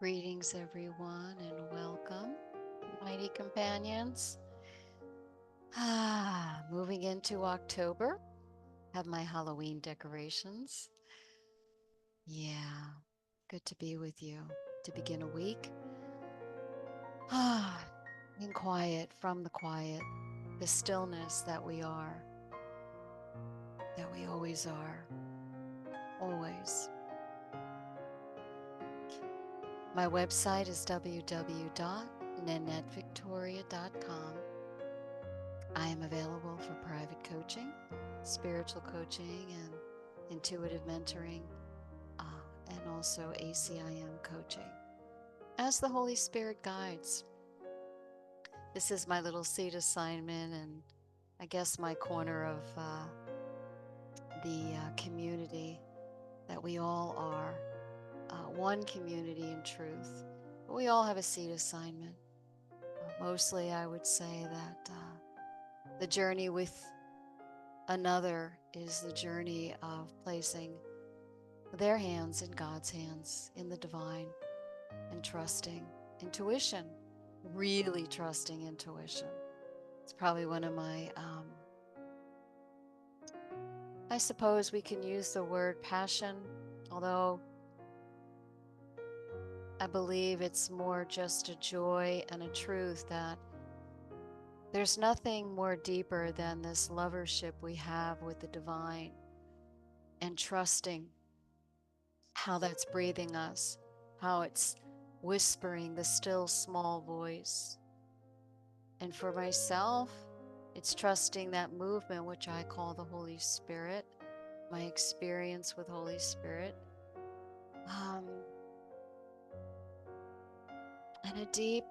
Greetings, everyone, and welcome, mighty companions. Moving into October, have my Halloween decorations. Yeah, good to be with you to begin a week. In quiet, from the quiet, the stillness that we are, that we always are, always. My website is www.NanetteVictoria.com. I am available for private coaching, spiritual coaching, and intuitive mentoring, and also ACIM coaching as the Holy Spirit guides. This is my little seed assignment, and I guess my corner of the community that we all are, one community in truth. But we all have a seed assignment. Mostly, I would say that the journey with another is the journey of placing their hands in God's hands, in the divine, and trusting intuition, really trusting intuition. It's probably one of my, I suppose we can use the word passion, although I believe it's more just a joy and a truth that there's nothing more deeper than this lovership we have with the divine and trusting how that's breathing us, how it's whispering the still small voice. And for myself, it's trusting that movement, which I call the Holy Spirit, my experience with Holy Spirit, and a deep,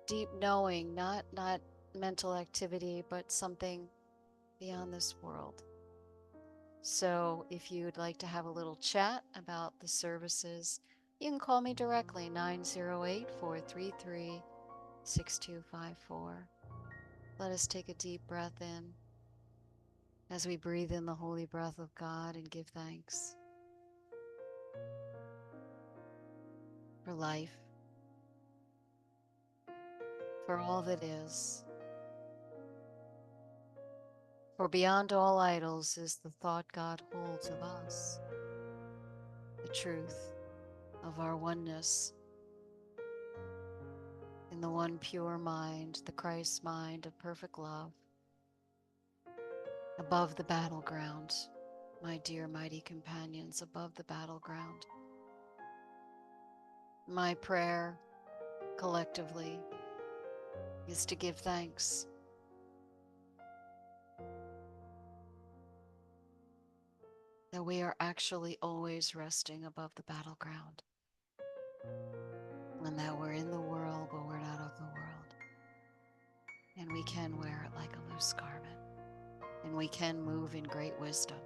deep knowing, not mental activity, but something beyond this world. So if you'd like to have a little chat about the services, you can call me directly, 908-433-6254. Let us take a deep breath in as we breathe in the holy breath of God and give thanks for life, for all that is. For beyond all idols is the thought God holds of us, the truth of our oneness in the one pure mind, the Christ mind of perfect love, above the battleground, my dear mighty companions, above the battleground. My prayer collectively is to give thanks that we are actually always resting above the battleground, and that we're in the world, but we're not of the world. And we can wear it like a loose garment, and we can move in great wisdom,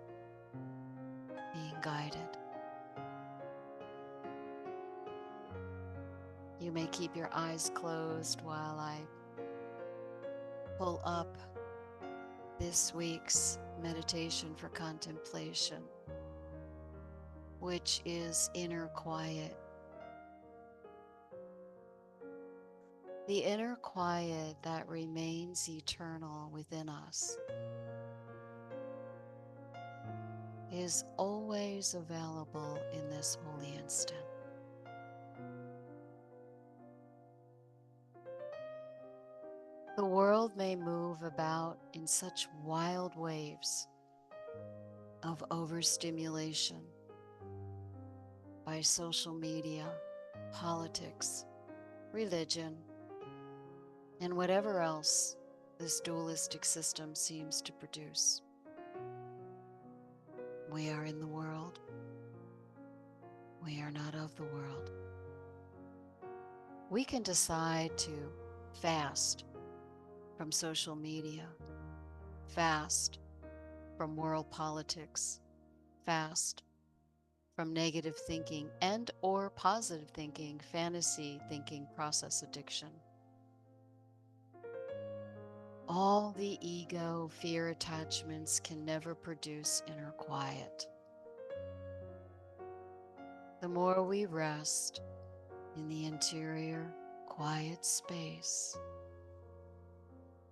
being guided. You may keep your eyes closed while I pull up this week's meditation for contemplation, which is inner quiet. The inner quiet that remains eternal within us is always available in this holy instant. The world may move about in such wild waves of overstimulation by social media, politics, religion, and whatever else this dualistic system seems to produce. We are in the world. We are not of the world. We can decide to fast from social media, fast from world politics, fast from negative thinking and or positive thinking, fantasy thinking, process addiction. All the ego, fear attachments can never produce inner quiet. The more we rest, in the interior, quiet space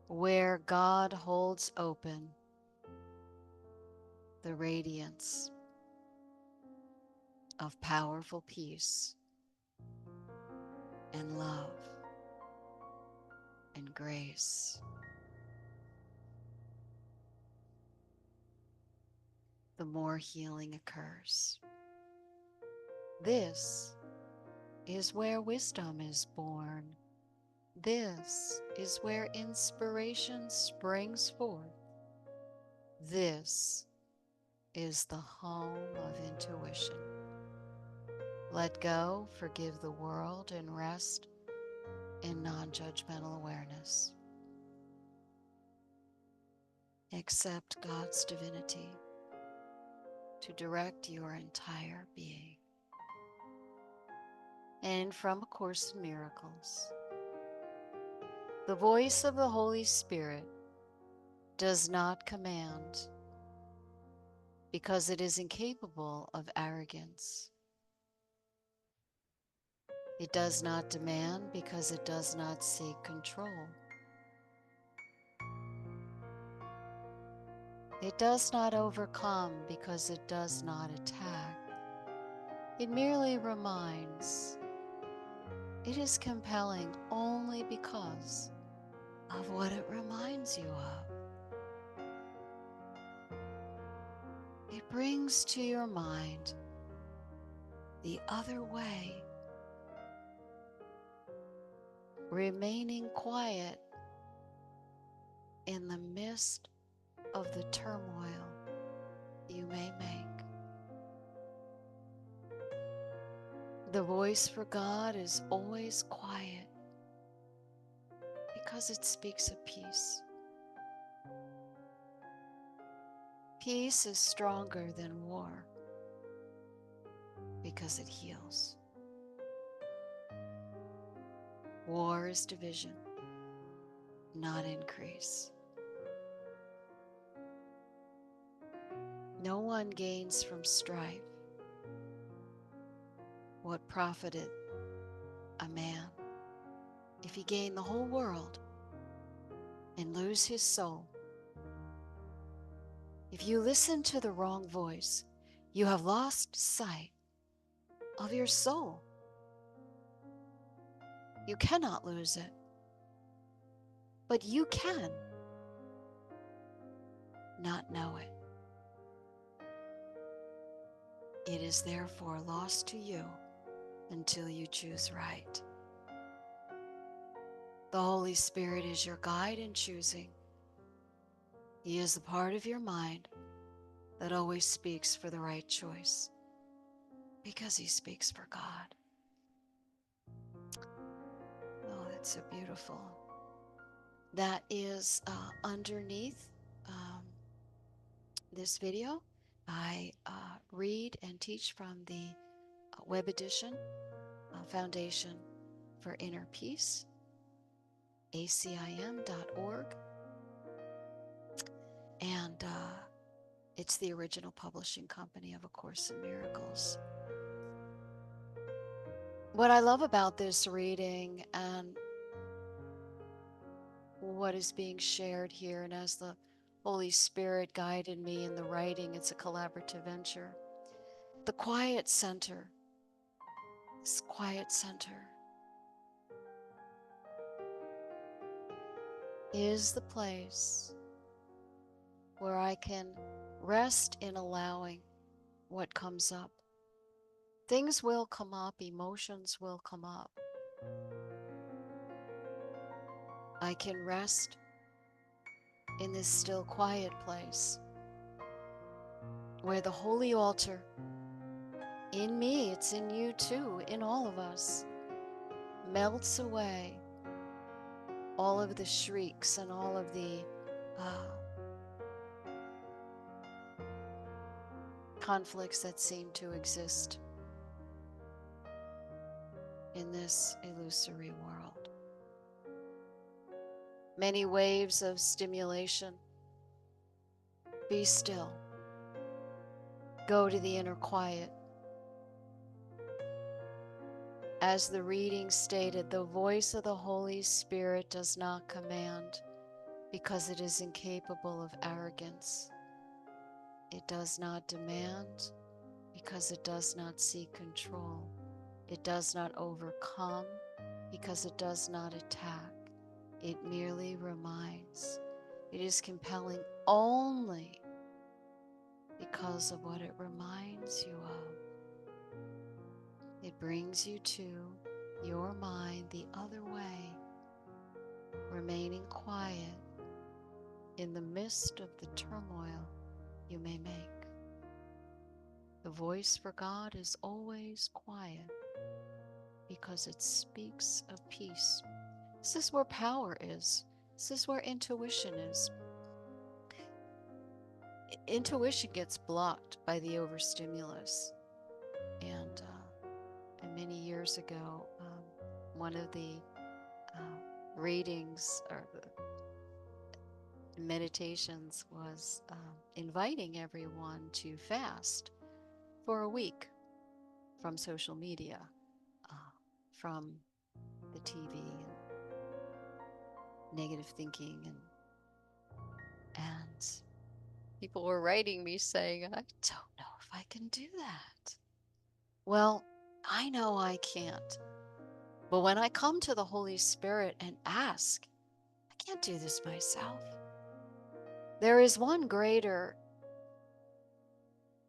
where God holds open the radiance of powerful peace and love and grace. The more healing occurs. This is where wisdom is born. This is where inspiration springs forth. This is the home of intuition. Let go, forgive the world, and rest in non-judgmental awareness. Accept God's divinity to direct your entire being. And from A Course in Miracles, the voice of the Holy Spirit does not command because it is incapable of arrogance. It does not demand because it does not seek control. It does not overcome because it does not attack. It merely reminds. It is compelling only because of what it reminds you of. It brings to your mind the other way, remaining quiet in the midst of the turmoil you may make. The voice for God is always quiet because it speaks of peace. Peace is stronger than war because it heals. War is division, not increase. No one gains from strife. What profited a man if he gain the whole world and lose his soul? If you listen to the wrong voice, you have lost sight of your soul. You cannot lose it, but you can not know it. It is therefore lost to you until you choose right. The Holy Spirit is your guide in choosing. He is the part of your mind that always speaks for the right choice because he speaks for God. Oh, that's so beautiful. That is underneath this video. I read and teach from the web edition, Foundation for Inner Peace, ACIM.org. And it's the original publishing company of A Course in Miracles. What I love about this reading and what is being shared here, and as the Holy Spirit guided me in the writing, it's a collaborative venture. The quiet center, this quiet center, is the place where I can rest in allowing what comes up. Things will come up, emotions will come up. I can rest in this still quiet place where the holy altar, in me, it's in you too, in all of us, melts away all of the shrieks and all of the conflicts that seem to exist in this illusory world. Many waves of stimulation. Be still. Go to the inner quiet. As the reading stated, the voice of the Holy Spirit does not command because it is incapable of arrogance. It does not demand because it does not seek control. It does not overcome because it does not attack. It merely reminds. It is compelling only because of what it reminds you of. It brings you to your mind the other way, remaining quiet in the midst of the turmoil you may make. The voice for God is always quiet because it speaks of peace. This is where power is. This is where intuition is. Intuition gets blocked by the overstimulus. And many years ago, one of the readings or the meditations was inviting everyone to fast for a week from social media, from the TV, and negative thinking, and people were writing me saying, I don't know if I can do that. Well, I know I can't. But when I come to the Holy Spirit and ask, I can't do this myself. There is one greater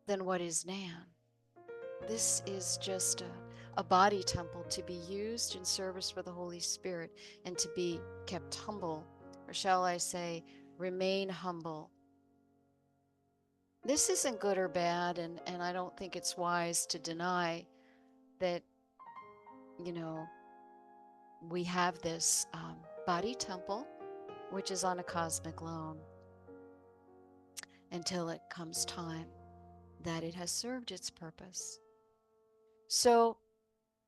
than what is Nan. This is just a body temple to be used in service for the Holy Spirit and to be kept humble, or shall I say, remain humble. This isn't good or bad, and I don't think it's wise to deny that, we have this body temple, which is on a cosmic loan until it comes time that it has served its purpose. So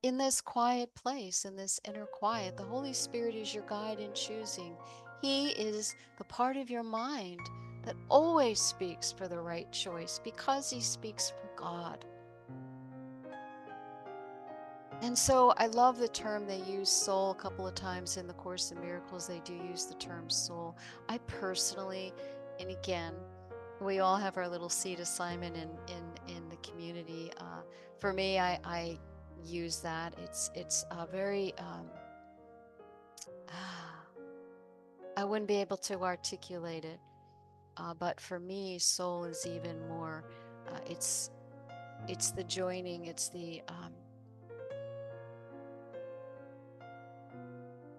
in this quiet place, in this inner quiet, the Holy Spirit is your guide in choosing. He is the part of your mind that always speaks for the right choice because he speaks for God. And so I love the term they use, soul, a couple of times in the Course in Miracles. They do use the term soul. I personally, and again, we all have our little seed assignment in the community. For me, I use that. It's a very I wouldn't be able to articulate it, but for me, soul is even more. It's the joining.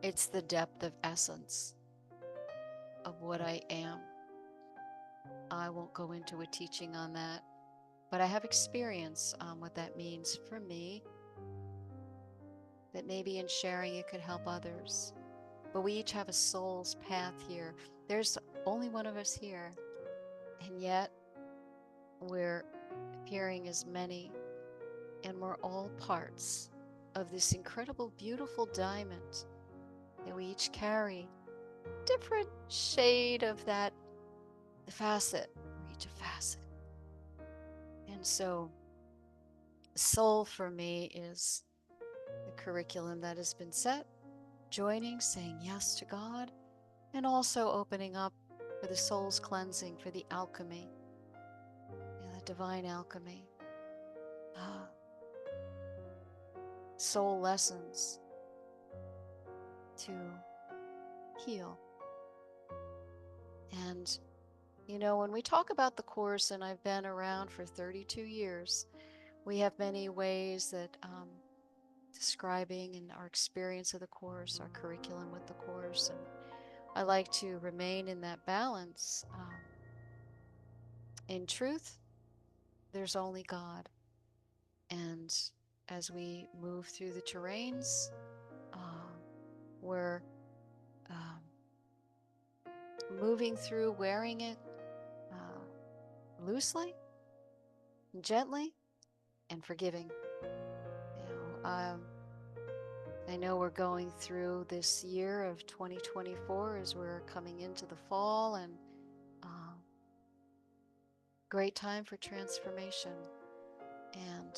It's the depth of essence of what I am. I won't go into a teaching on that, but I have experience what that means for me, that maybe in sharing it could help others. But we each have a soul's path here. There's only one of us here, and yet we're appearing as many, and we're all parts of this incredible, beautiful diamond that we each carry. Different shade of that facet, we're each a facet. And so soul for me is the curriculum that has been set, joining, saying yes to God, and also opening up for the soul's cleansing, for the alchemy, the divine alchemy. Soul lessons to heal. And when we talk about the Course, and I've been around for 32 years, we have many ways that describing and our experience of the Course, our curriculum with the Course, and I like to remain in that balance. In truth, there's only God. And as we move through the terrains, we're moving through, wearing it loosely, gently, and forgiving. I know we're going through this year of 2024 as we're coming into the fall, and great time for transformation. And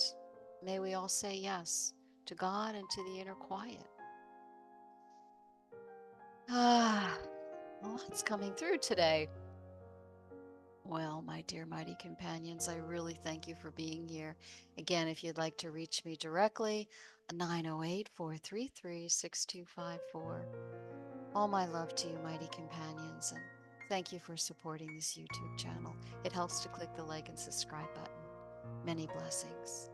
may we all say yes to God and to the inner quiet. Ah, a lot's coming through today. Well, my dear mighty companions, I really thank you for being here. Again, if you'd like to reach me directly, 908-433-6254. All my love to you, mighty companions, and thank you for supporting this YouTube channel. It helps to click the like and subscribe button. Many blessings.